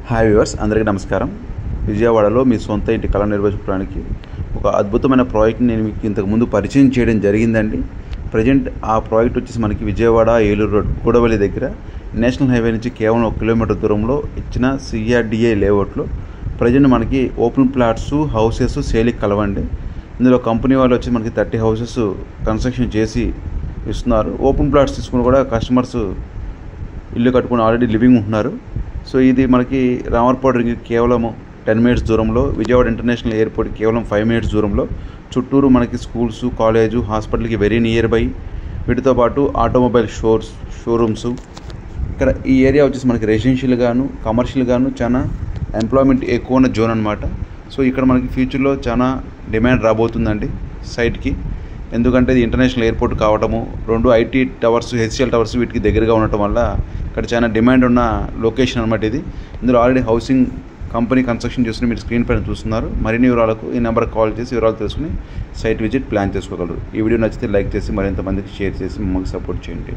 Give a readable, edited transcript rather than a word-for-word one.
Hi viewers, అందరికీ నమస్కారం. విజయవాడలో మీ సొంత ఇంటి కళ నిర్వహించడానికి ఒక అద్భుతమైన ప్రాజెక్ట్ని నేను మీకు ఇంతకుముందు పరిచయం చేయడం జరిగిందండి. ప్రజెంట్ ఆ ప్రాజెక్ట్ వచ్చేసి మనకి విజయవాడ ఏలూరు రోడ్ కూడవల్లి దగ్గర నేషనల్ హైవే నుంచి కేవలం 1 కిలోమీటర్ దూరంలో ఇచ్చిన CRDA లేఅవుట్లో ప్రజెంట్ మనకి ఓపెన్ ప్లాట్స్, హౌసెస్ సేల్కి కలవండి. ఇందులో కంపెనీ వాళ్ళు వచ్చి మనకి 30 హౌసెస్ కన్స్ట్రక్షన్ చేసి ఇస్తున్నారు. ఓపెన్ ప్లాట్స్ తీసుకుని కూడా కస్టమర్స్ ఇల్లు కట్టుకుని ఆల్రెడీ లివింగ్ ఉంటున్నారు. సో ఇది మనకి రామర్పాడు రింగ్ కేవలం 10 మినిట్స్ దూరంలో, విజయవాడ ఇంటర్నేషనల్ ఎయిర్పోర్ట్ కేవలం 5 మినిట్స్ దూరంలో, చుట్టూరు మనకి స్కూల్స్, కాలేజు, హాస్పిటల్కి వెరీ నియర్ బై, వీటితో పాటు ఆటోమొబైల్ షోరూమ్స్. ఇక్కడ ఈ ఏరియా వచ్చేసి మనకి రెసిడెన్షియల్ గాను, కమర్షియల్ గాను చాలా ఎంప్లాయ్మెంట్ ఎక్కువ ఉన్న జోన్ అనమాట. సో ఇక్కడ మనకి ఫ్యూచర్లో చాలా డిమాండ్ రాబోతుందండి సైట్కి. ఎందుకంటే ఇది ఇంటర్నేషనల్ ఎయిర్పోర్ట్ కావటము, 2 IT టవర్స్, HCL టవర్స్ వీటికి దగ్గరగా ఉండటం వల్ల ఇక్కడ చాలా డిమాండ్ ఉన్న లొకేషన్ అనమాట ఇది. ఇందులో ఆల్రెడీ హౌసింగ్ కంపెనీ కన్స్ట్రక్షన్ చేస్తున్న మీరు స్క్రీన్ పైన చూస్తున్నారు. మరిన్ని వివరాలకు ఈ నెంబర్కి కాల్ చేసి వివరాలు తెలుసుకుని సైట్ విజిట్ ప్లాన్ చేసుకోగలరు. ఈ వీడియో నచ్చితే లైక్ చేసి మరింత మందికి షేర్ చేసి మమ్మల్ని సపోర్ట్ చేయండి.